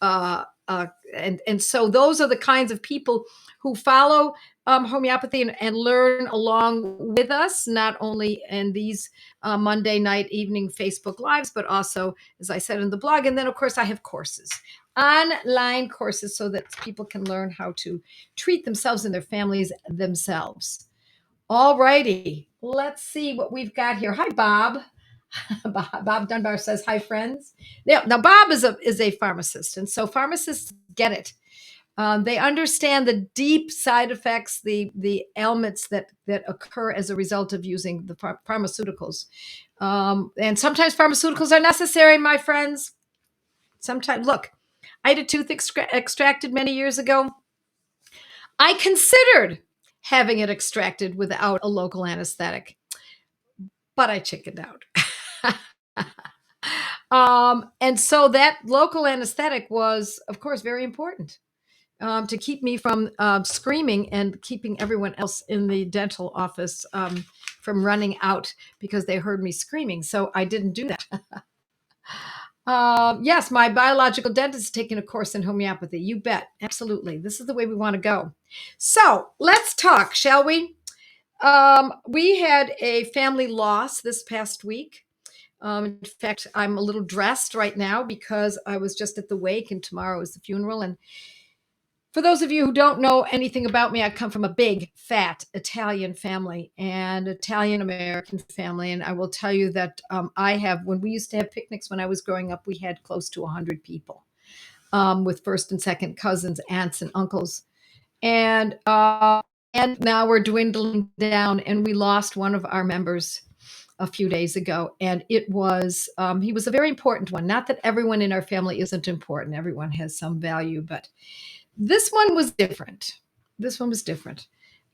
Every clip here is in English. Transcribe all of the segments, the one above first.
Uh, and so those are the kinds of people who follow homeopathy and learn along with us, not only in these Monday night evening Facebook lives, but also, as I said in the blog. And then, of course, I have courses, online courses, so that people can learn how to treat themselves and their families themselves. All righty, let's see what we've got here. Hi, Bob. Bob Dunbar says, "Hi, friends." Now Bob is a pharmacist, and so pharmacists get it. They understand the deep side effects, the ailments that occur as a result of using the pharmaceuticals. And sometimes pharmaceuticals are necessary, my friends. Sometimes, look, I had a tooth extracted many years ago. I considered having it extracted without a local anesthetic, but I chickened out. And so that local anesthetic was, of course, very important to keep me from screaming and keeping everyone else in the dental office from running out because they heard me screaming. So I didn't do that. Yes, my biological dentist is taking a course in homeopathy. You bet. Absolutely. This is the way we want to go. So let's talk, shall we? We had a family loss this past week. In fact, I'm a little dressed right now because I was just at the wake and tomorrow is the funeral. And for those of you who don't know anything about me, I come from a big, fat Italian family and Italian American family. And I will tell you that when we used to have picnics when I was growing up, we had close to 100 people with first and second cousins, aunts, and uncles. And now we're dwindling down, and we lost one of our members a few days ago, and he was a very important one. Not that everyone in our family isn't important; everyone has some value, but this one was different. This one was different.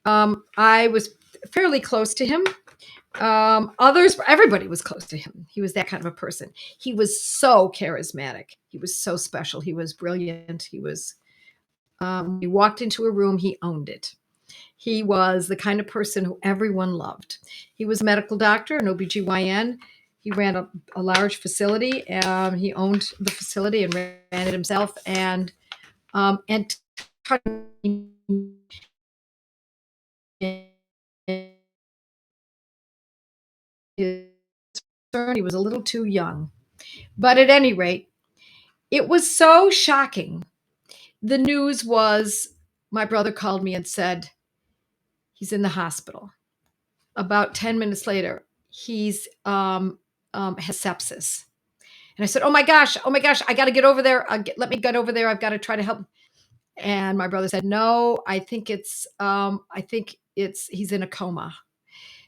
I was fairly close to him. Everybody was close to him. He was that kind of a person. He was so charismatic. He was so special. He was brilliant. He walked into a room, he owned it. He was the kind of person who everyone loved. He was a medical doctor, an OBGYN. He ran a large facility. He owned the facility and ran it himself. And he was a little too young. But at any rate, it was so shocking. The news was my brother called me and said, he's in the hospital. About 10 minutes later, he's has sepsis. And I said, oh my gosh, I got to get over there. Let me get over there. I've got to try to help. And my brother said, no, I think he's in a coma.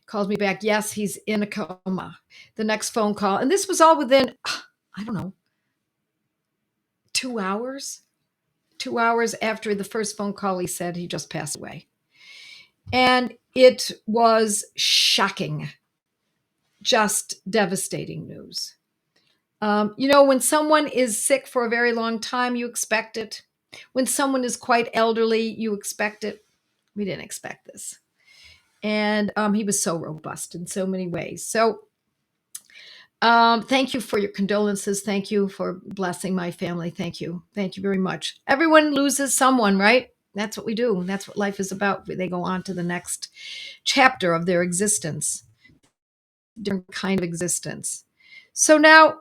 Calls me back. Yes, he's in a coma. The next phone call. And this was all within, I don't know, 2 hours. 2 hours after the first phone call, he said he just passed away. And it was shocking, just devastating news. When someone is sick for a very long time, you expect it. When someone is quite elderly, you expect it. We didn't expect this. And he was so robust in so many ways. So thank you for your condolences. Thank you for blessing my family. Thank you. Thank you very much. Everyone loses someone, right? That's what we do. That's what life is about. They go on to the next chapter of their existence, different kind of existence. So now,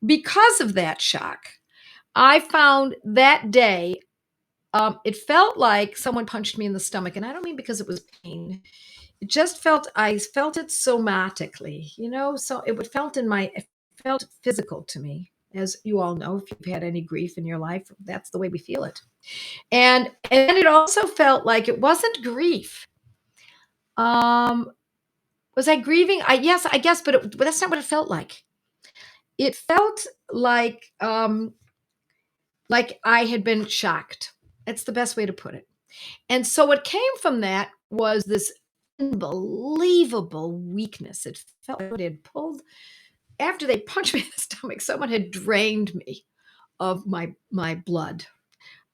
because of that shock, I found that day, it felt like someone punched me in the stomach. And I don't mean because it was pain. I felt it somatically, so it felt physical to me. As you all know, if you've had any grief in your life, that's the way we feel it. And it also felt like it wasn't grief. Was I grieving? Yes, I guess, but that's not what it felt like. It felt like I had been shocked. That's the best way to put it. And so what came from that was this unbelievable weakness. It felt like they had pulled, after they punched me in the stomach, someone had drained me of my blood,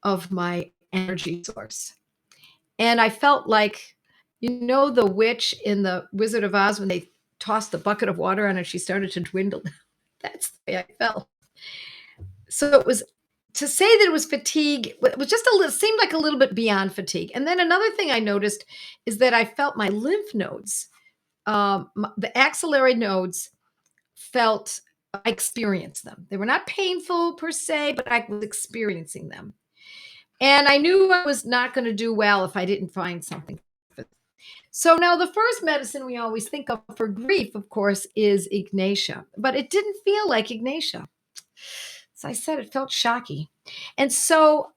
of my energy source. And I felt like, the witch in the Wizard of Oz when they tossed the bucket of water on her, she started to dwindle. That's the way I felt. So to say that it was fatigue was just a little, seemed like a little bit beyond fatigue. And then another thing I noticed is that I felt my lymph nodes, the axillary nodes felt, I experienced them. They were not painful per se, but I was experiencing them. And I knew I was not going to do well if I didn't find something. So now the first medicine we always think of for grief, of course, is Ignatia, but it didn't feel like Ignatia. So I said it felt shocky. And so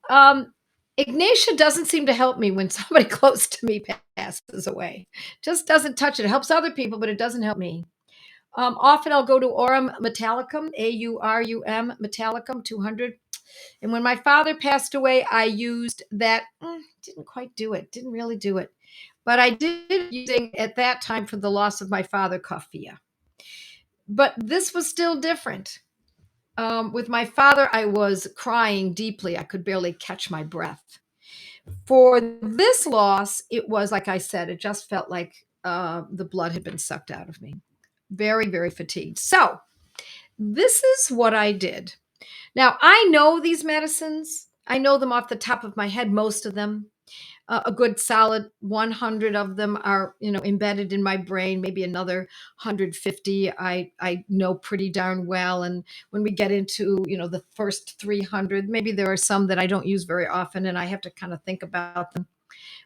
Ignatia doesn't seem to help me when somebody close to me passes away. Just doesn't touch it. It helps other people, but it doesn't help me. Often I'll go to Aurum Metallicum, Aurum Metallicum 200. And when my father passed away, I used that. Didn't quite do it. Didn't really do it. But I did using at that time for the loss of my father, Coffea. But this was still different. With my father, I was crying deeply. I could barely catch my breath. For this loss, it was like I said, it just felt like the blood had been sucked out of me. Very, very fatigued. So, this is what I did. Now, I know these medicines. I know them off the top of my head, most of them. A good solid 100 of them are, embedded in my brain. Maybe another 150 I know pretty darn well. And when we get into, the first 300, maybe there are some that I don't use very often and I have to kind of think about them.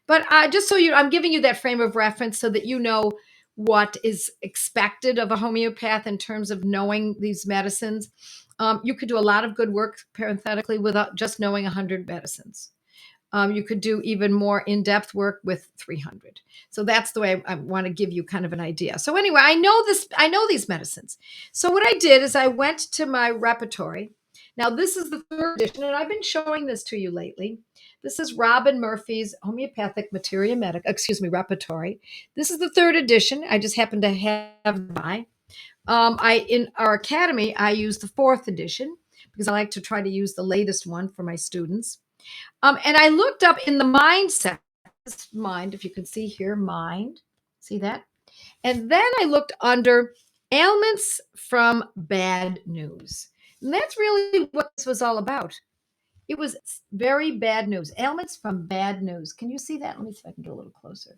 But just so I'm giving you that frame of reference so that you know what is expected of a homeopath in terms of knowing these medicines. You could do a lot of good work, parenthetically, without just knowing 100 medicines. You could do even more in-depth work with 300. So that's the way I want to give you kind of an idea. So anyway, I know these medicines. So what I did is I went to my repertory. Now this is the third edition, and I've been showing this to you lately. This is Robin Murphy's Homeopathic Materia Medica, repertory. This is the third edition. I just happen to have my. I in our academy, I use the fourth edition because I like to try to use the latest one for my students. And I looked up in the mind section, mind, if you can see here, mind. See that? And then I looked under ailments from bad news. And that's really what this was all about. It was very bad news. Ailments from bad news. Can you see that? Let me see if I can get a little closer.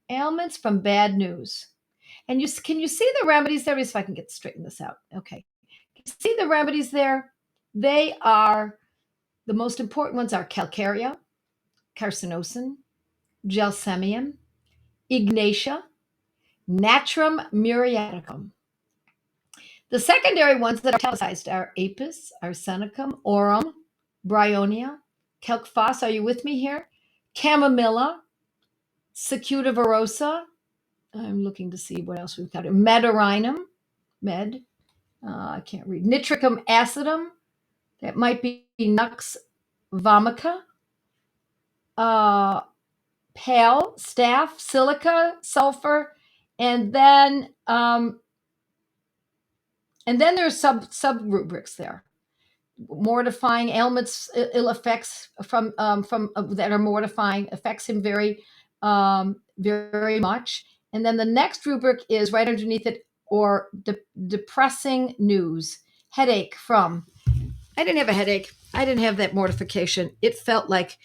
Ailments from bad news. And can you see the remedies there? If I can straighten this out. Okay. Can you see the remedies there? They are, the most important ones are calcarea, carcinosin, gelsemium, ignatia, natrum muriaticum. The secondary ones that are italicized are apis, arsenicum, aurum, bryonia, calc-phos. Are you with me here? Chamomilla, cicuta verosa. I'm looking to see what else we've got here. Medarinum, med. I can't read. Nitricum acidum. That might be nux vomica. Pale, staph, silica, sulfur, and then there's sub rubrics there. Mortifying ailments, ill effects from that are mortifying, affects him very much. And then the next rubric is right underneath it, or depressing news, headache from. I didn't have a headache. I didn't have that mortification. It felt like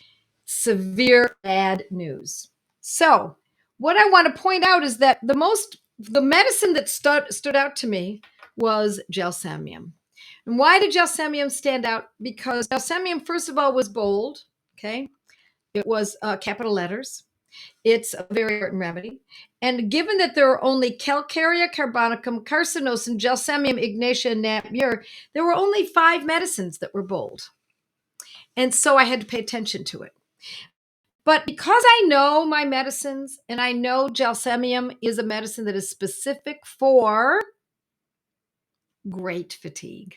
severe bad news. So, what I want to point out is that the medicine that stood out to me was gelsemium. And why did gelsemium stand out? Because gelsemium, first of all, was bold. Okay, it was capital letters. It's a very important remedy. And given that there are only calcarea, carbonicum, carcinosin, gelsemium, ignatia, and natmur, there were only 5 medicines that were bold. And so I had to pay attention to it. But because I know my medicines and I know gelsemium is a medicine that is specific for great fatigue,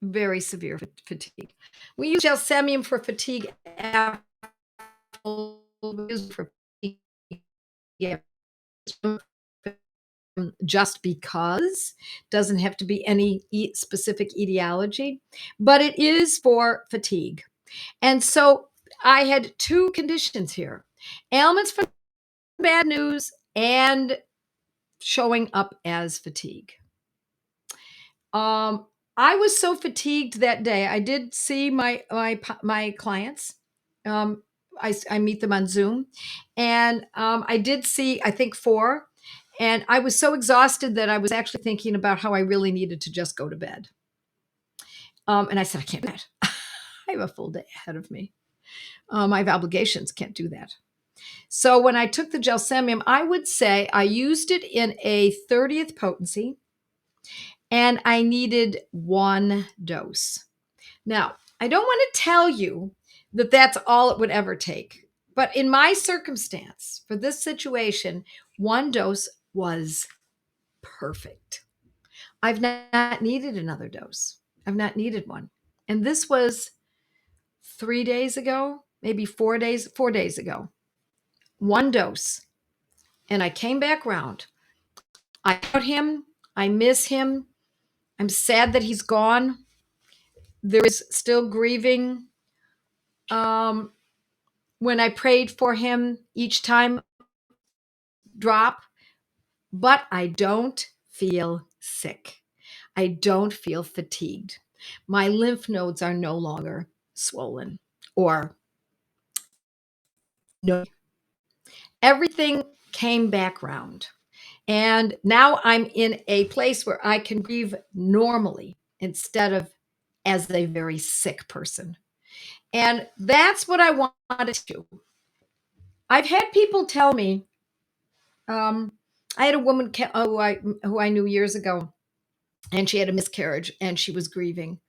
very severe fatigue. We use gelsemium for fatigue just because, doesn't have to be any specific etiology, but it is for fatigue. And so I had 2 conditions here: ailments from bad news and showing up as fatigue. I was so fatigued that day. I did see my clients. Um, I meet them on Zoom, and I did see, I think, 4, and I was so exhausted that I was actually thinking about how I really needed to just go to bed. And I said, I can't do that. I have a full day ahead of me. I have obligations, can't do that. So when I took the gelsemium, I would say I used it in a 30th potency, and I needed 1 dose. Now, I don't want to tell you that that's all it would ever take, but in my circumstance, for this situation, 1 dose was perfect. I've not needed another dose. I've not needed one. And this was 3 days ago, maybe 4 days ago. 1 dose. And I came back round. I put him, I miss him. I'm sad that he's gone. There is still grieving. When I prayed for him each time drop, but I don't feel sick. I don't feel fatigued. My lymph nodes are no longer swollen or no. Everything came back round. And now I'm in a place where I can grieve normally instead of as a very sick person. And that's what I wanted to do. I've had people tell me, I had a woman who I knew years ago, and she had a miscarriage and she was grieving.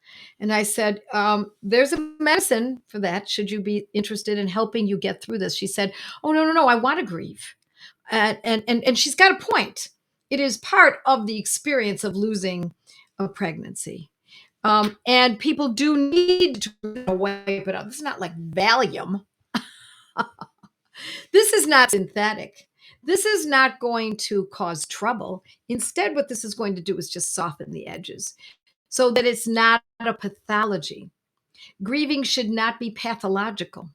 And I said, there's a medicine for that. Should you be interested in helping you get through this? She said, oh, no, no, no, I want to grieve. And she's got a point. It is part of the experience of losing a pregnancy. And people do need to wipe it out. This is not like Valium. This is not synthetic. This is not going to cause trouble. Instead, what this is going to do is just soften the edges so that it's not a pathology. Grieving should not be pathological.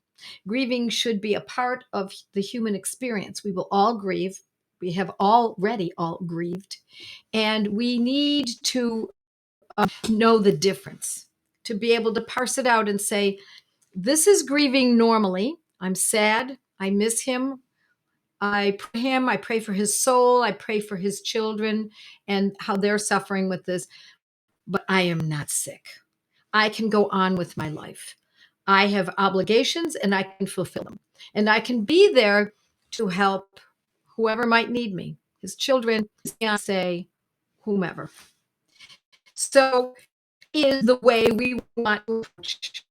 Grieving should be a part of the human experience. We will all grieve. We have already all grieved. And we need to know the difference, to be able to parse it out and say, this is grieving normally. I'm sad. I miss him. I pray for his soul. I pray for his children and how they're suffering with this. But I am not sick. I can go on with my life. I have obligations and I can fulfill them. And I can be there to help whoever might need me, his children, his fiance, whomever. So is the way we want to approach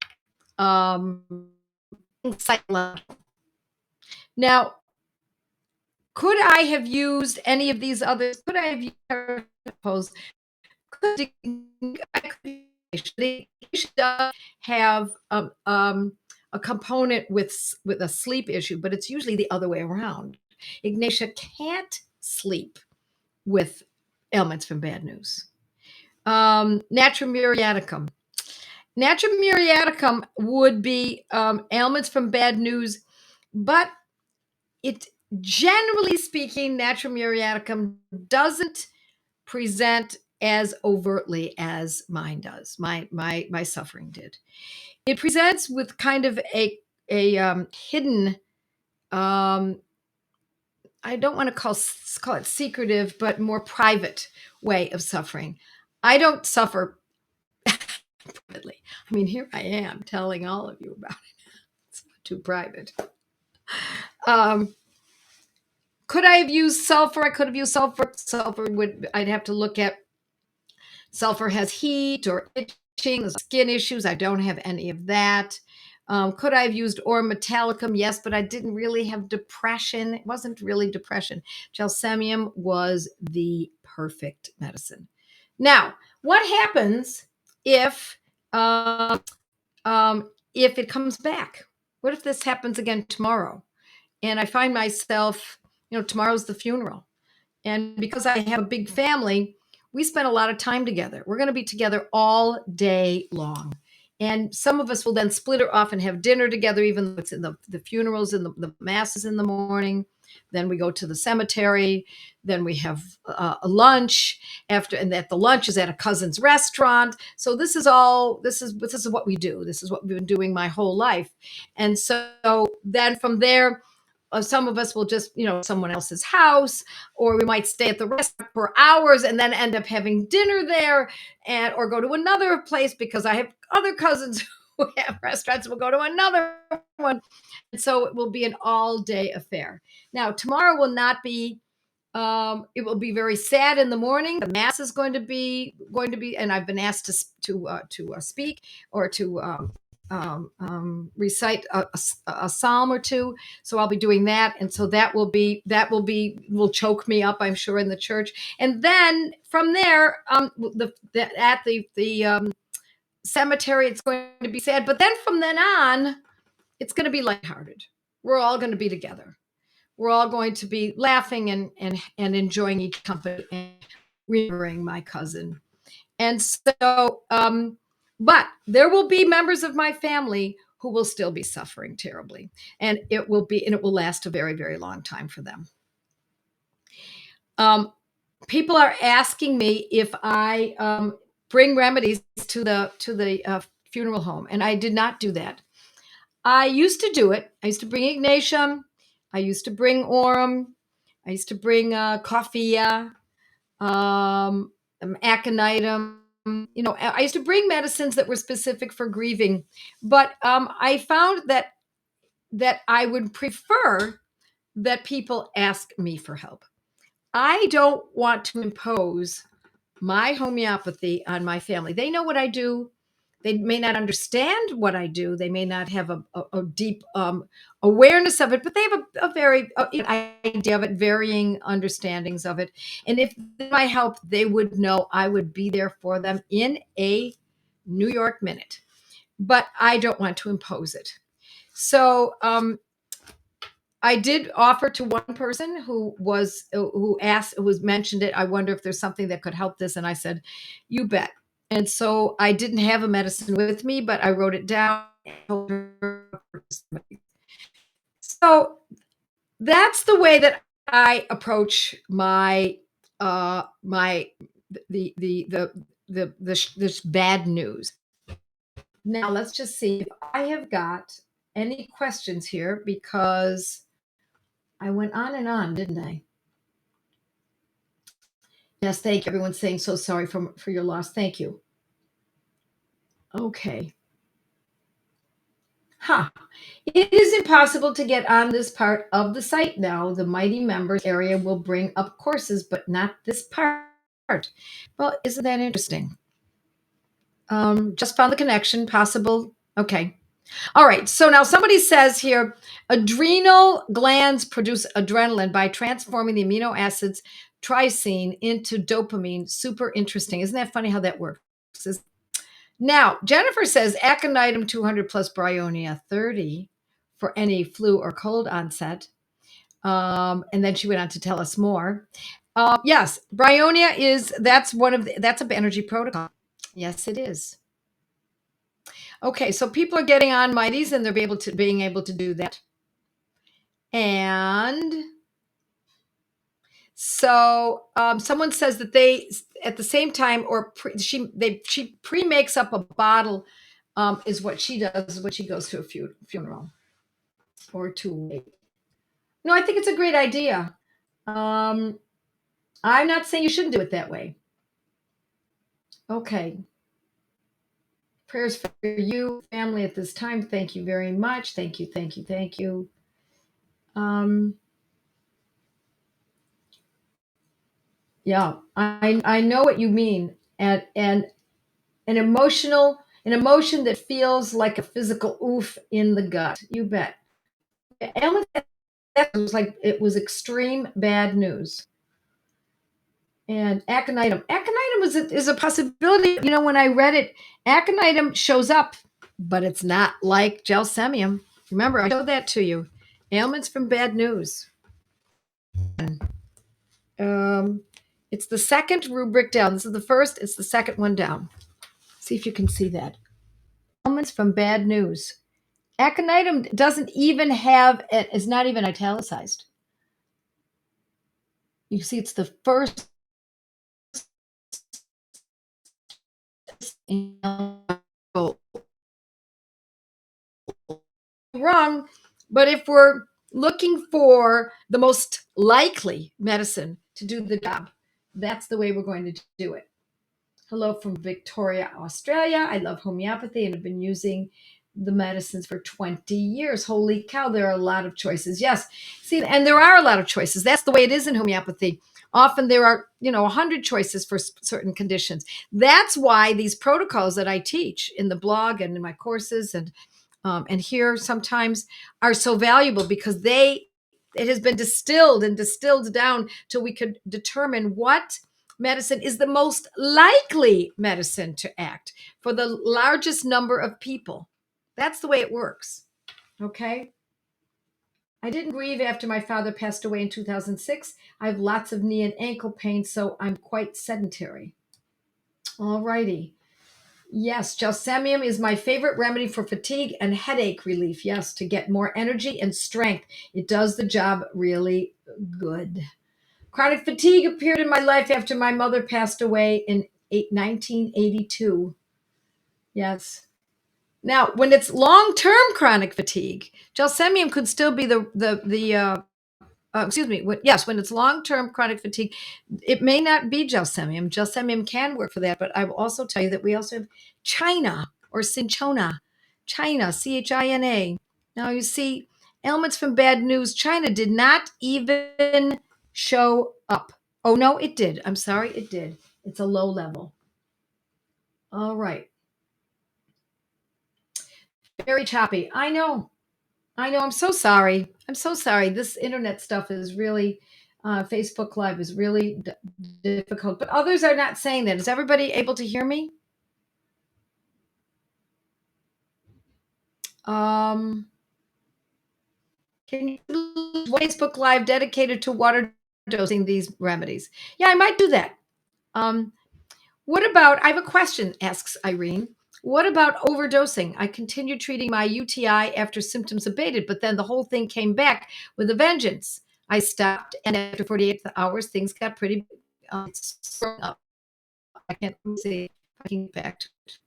psychological. Now, could I have used any of these others? Could I have used could they should have a component with a sleep issue, but it's usually the other way around. Ignatia can't sleep with ailments from bad news. Natrum muriaticum. Natrum muriaticum would be ailments from bad news, but it generally speaking, Natrum muriaticum doesn't present as overtly as mine does. My suffering did. It presents with kind of a hidden. I don't want to call it secretive, but more private way of suffering. I don't suffer privately. I mean, here I am telling all of you about it. It's not too private. Could I have used sulfur? I could have used sulfur. I'd have to look at. Sulfur has heat or itching, skin issues. I don't have any of that. Could I have used Aurum metallicum? Yes, but I didn't really have depression. It wasn't really depression. Gelsemium was the perfect medicine. Now, what happens if it comes back? What if this happens again tomorrow? And I find myself, tomorrow's the funeral. And because I have a big family, we spend a lot of time together. We're going to be together all day long. And some of us will then split it off and have dinner together, even though it's in the funerals and the masses in the morning. Then we go to the cemetery. Then we have a lunch after, and that the lunch is at a cousin's restaurant. So this is what we do. This is what we've been doing my whole life. And so then from there, some of us will just, someone else's house, or we might stay at the restaurant for hours and then end up having dinner there, or go to another place because I have other cousins who have restaurants. We'll go to another one. And so it will be an all day affair. Now, tomorrow will not be, it will be very sad in the morning. The mass is going to be, and I've been asked to speak or to recite a psalm or two. So I'll be doing that, and so that will choke me up, I'm sure, in the church. And then from there, at the cemetery, it's going to be sad. But then from then on, it's going to be lighthearted. We're all going to be together. We're all going to be laughing and enjoying each company and remembering my cousin. And so, but there will be members of my family who will still be suffering terribly, and it will last a very, very long time for them. People are asking me if I bring remedies to the funeral home, and I did not do that. I used to do it. I used to bring Ignatium. I used to bring Aurum. I used to bring Coffea, Aconitum. I used to bring medicines that were specific for grieving, but I found that I would prefer that people ask me for help. I don't want to impose my homeopathy on my family. They know what I do. They may not understand what I do. They may not have a deep awareness of it, but they have a very idea of it, varying understandings of it. And if my help, they would know I would be there for them in a New York minute. But I don't want to impose it. So I did offer to one person who mentioned it. I wonder if there's something that could help this. And I said, you bet. And so I didn't have a medicine with me, but I wrote it down. So that's the way that I approach my this bad news. Now let's just see if I have got any questions here, because I went on and on, didn't I? Yes, thank you. Everyone's saying so sorry for your loss. Thank you. Okay. It is impossible to get on this part of the site now. The Mighty Members area will bring up courses, but not this part. Well, isn't that interesting? Just found the connection. Possible. Okay. All right. So now somebody says here, adrenal glands produce adrenaline by transforming the amino acids trypsin into dopamine. Super interesting. Isn't that funny how that works? Now, Jennifer says aconitum 200 plus bryonia 30 for any flu or cold onset. And then she went on to tell us more. Yes, bryonia that's an energy protocol. Yes, it is. Okay, so people are getting on Mighties and they're being able to do that. And so someone says that they at the same time, or she pre-makes up a bottle, is what she does when she goes to a funeral or to. No, I think it's a great idea. I'm not saying you shouldn't do it that way. Okay. Prayers for you, family, at this time. Thank you very much. Thank you, thank you, thank you. Yeah, I know what you mean, and an emotion that feels like a physical oof in the gut. You bet. Alan, that was like it was extreme bad news. And aconitum is a possibility. When I read it, aconitum shows up, but it's not like gelsemium. Remember, I showed that to you. Ailments from bad news. It's the second rubric down. This is the first. It's the second one down. See if you can see that. Ailments from bad news. Aconitum doesn't even have. It's not even italicized. You see, it's the first wrong, but if we're looking for the most likely medicine to do the job, that's the way we're going to do it. Hello from Victoria, Australia. I love homeopathy and have been using the medicines for 20 years. Holy cow, there are a lot of choices. Yes. See, and there are a lot of choices. That's the way it is in homeopathy. Often there are, 100 choices for certain conditions. That's why these protocols that I teach in the blog and in my courses and here sometimes are so valuable because it has been distilled and distilled down till we could determine what medicine is the most likely medicine to act for the largest number of people. That's the way it works. Okay. I didn't grieve after my father passed away in 2006. I have lots of knee and ankle pain, so I'm quite sedentary. All righty. Yes, gelsemium is my favorite remedy for fatigue and headache relief. Yes, to get more energy and strength. It does the job really good. Chronic fatigue appeared in my life after my mother passed away in 1982. Yes. Now, when it's long-term chronic fatigue, gelsemium could still be when it's long-term chronic fatigue, it may not be gelsemium. Gelsemium can work for that, but I will also tell you that we also have China or cinchona, China, China. Now you see, ailments from bad news. China did not even show up. Oh no, it did. I'm sorry, it did. It's a low level. All right. Very choppy. I know. I'm so sorry. I'm so sorry. This internet stuff is really, Facebook Live is really difficult, but others are not saying that. Is everybody able to hear me? Um, can you Facebook Live dedicated to water dosing these remedies? Yeah, I might do that. Um, what about, I have a question, asks Irene. What about overdosing? I continued treating my UTI after symptoms abated, but then the whole thing came back with a vengeance. I stopped, and after 48 hours, things got pretty sprung up. I can't say if I can get back to it.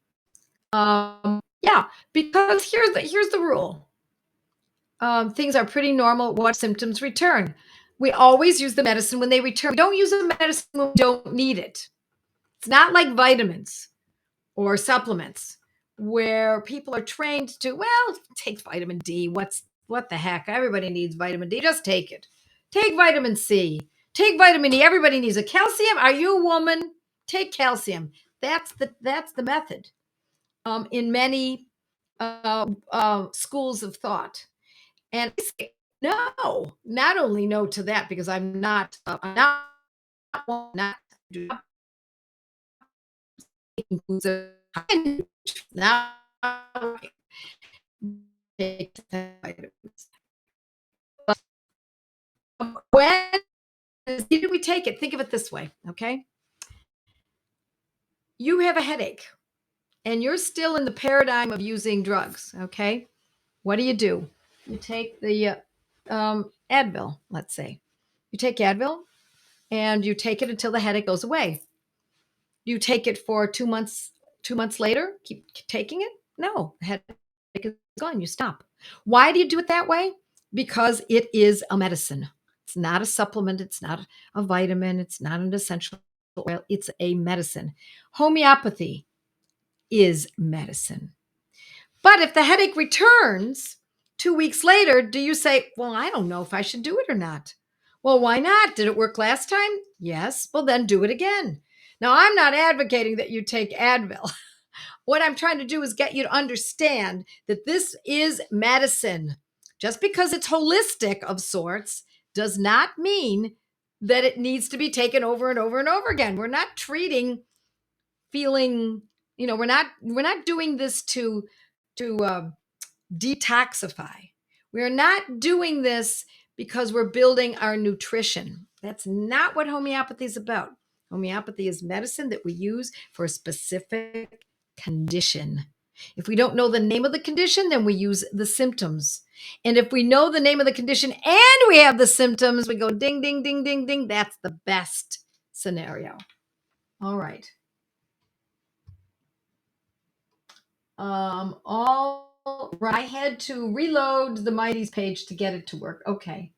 Yeah, because here's the rule. Things are pretty normal. What symptoms return? We always use the medicine when they return. We don't use the medicine when we don't need it. It's not like vitamins or supplements where people are trained to, well, take vitamin D. What the heck? Everybody needs vitamin D. Just take it. Take vitamin C. Take vitamin E. Everybody needs a calcium. Are you a woman? Take calcium. That's the method. In many schools of thought, and I say no. Not only no to that because I'm not taking foods that are high in now take vitamins. But when did we take it? Think of it this way, okay? You have a headache and you're still in the paradigm of using drugs, okay? What do? You take the Advil, let's say. You take Advil and you take it until the headache goes away. You take it for 2 months. 2 months later, keep taking it? No, the headache is gone. You stop. Why do you do it that way? Because it is a medicine. It's not a supplement. It's not a vitamin. It's not an essential oil. It's a medicine. Homeopathy is medicine. But if the headache returns 2 weeks later, do you say, well, I don't know if I should do it or not? Well, why not? Did it work last time? Yes. Well, then do it again. Now, I'm not advocating that you take Advil. What I'm trying to do is get you to understand that this is medicine. Just because it's holistic of sorts does not mean that it needs to be taken over and over and over again. We're not treating feeling, we're not doing this to detoxify. We're not doing this because we're building our nutrition. That's not what homeopathy is about. Homeopathy is medicine that we use for a specific condition. If we don't know the name of the condition, then we use the symptoms. And if we know the name of the condition and we have the symptoms, we go ding, ding, ding, ding, ding. That's the best scenario. All right. I had to reload the Mighty's page to get it to work. Okay.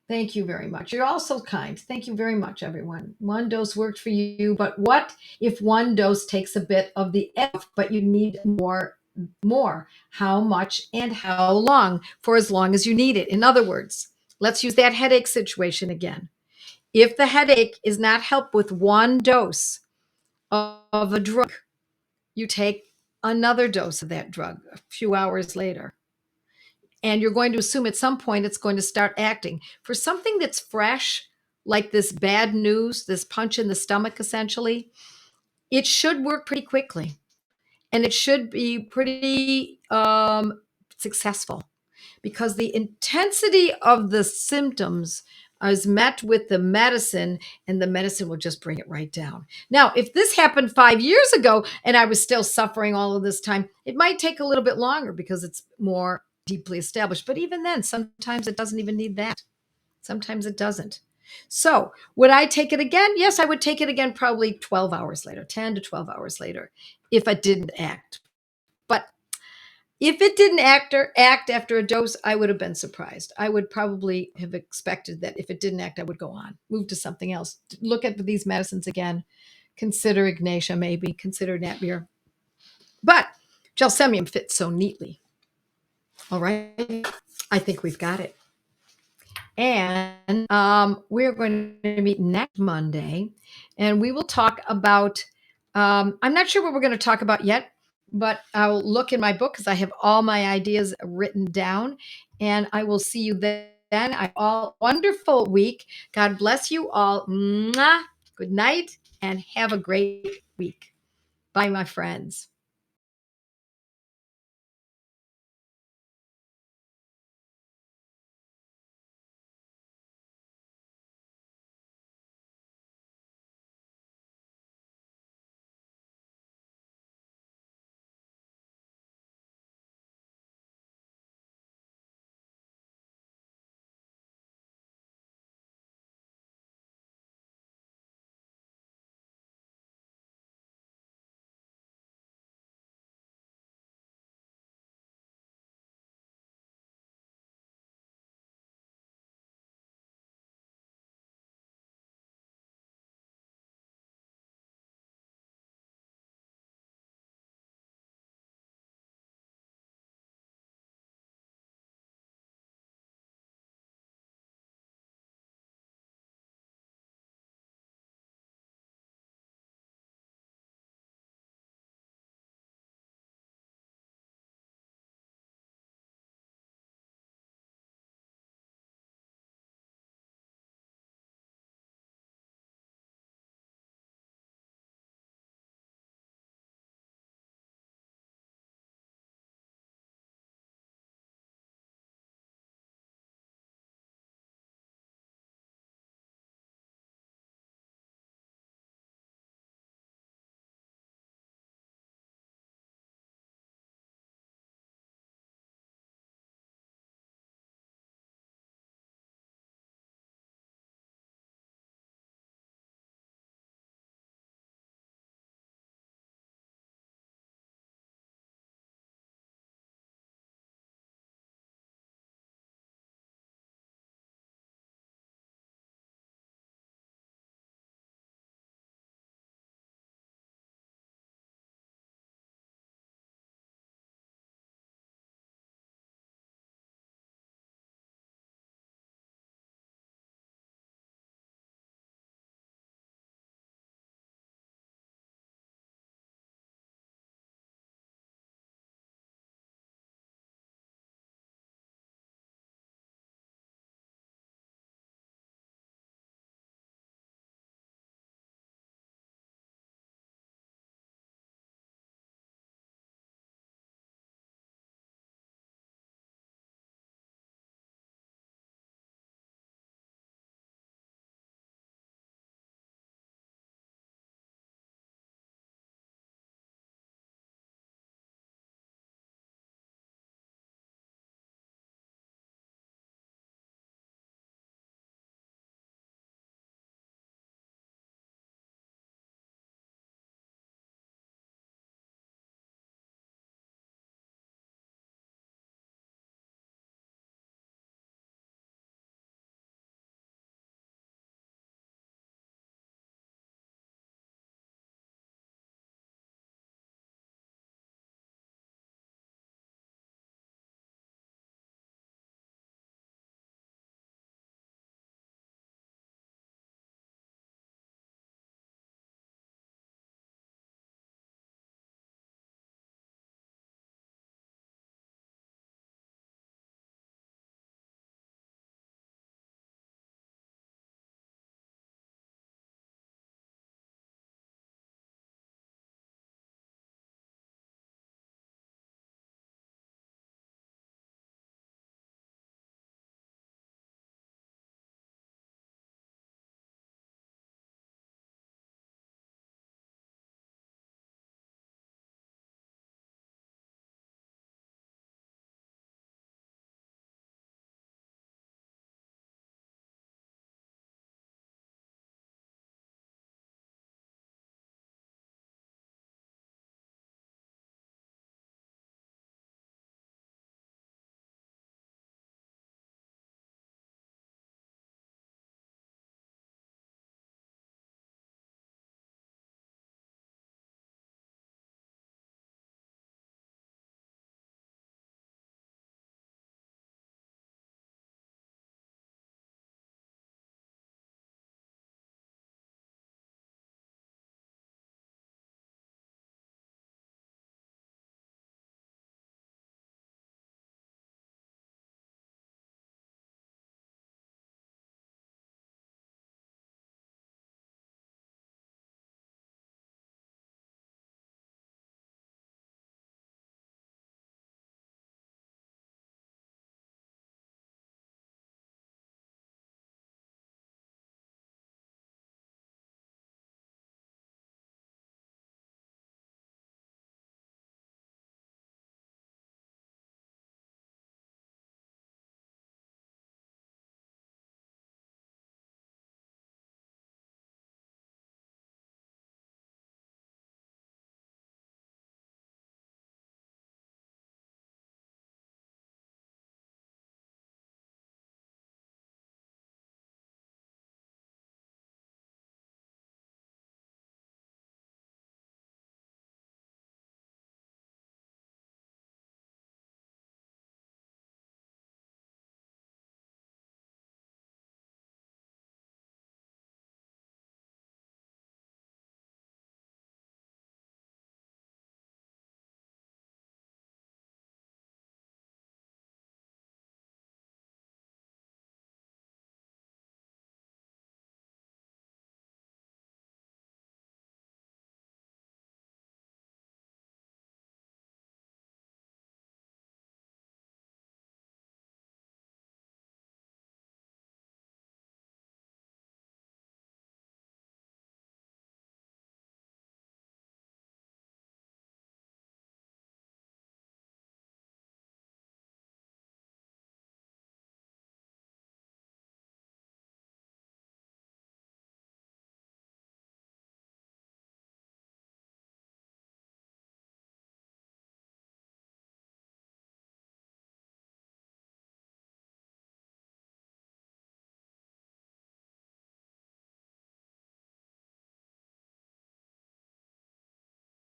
Thank you very much. You're all so kind. Thank you very much, everyone. One dose worked for you, but what if one dose takes a bit of the F, but you need more? How much and how long? For as long as you need it. In other words, let's use that headache situation again. If the headache is not helped with one dose of a drug, you take another dose of that drug a few hours later. And you're going to assume at some point it's going to start acting. For something that's fresh, like this bad news, this punch in the stomach, essentially, it should work pretty quickly. And it should be pretty successful because the intensity of the symptoms is met with the medicine, and the medicine will just bring it right down. Now, if this happened 5 years ago and I was still suffering all of this time, it might take a little bit longer because it's more deeply established. But even then, sometimes it doesn't even need that. Sometimes it doesn't. So, would I take it again? Yes, I would take it again probably 12 hours later, 10 to 12 hours later, if it didn't act. But if it didn't act after a dose, I would have been surprised. I would probably have expected that if it didn't act, I would go on, move to something else, look at these medicines again, consider Ignatia, maybe consider Napier. But gelsemium fits so neatly. All right, I think we've got it. And we're going to meet next Monday, and we will talk about, I'm not sure what we're going to talk about yet, but I'll look in my book because I have all my ideas written down, and I will see you then. All wonderful week. God bless you all. Mwah. Good night, and have a great week. Bye, my friends.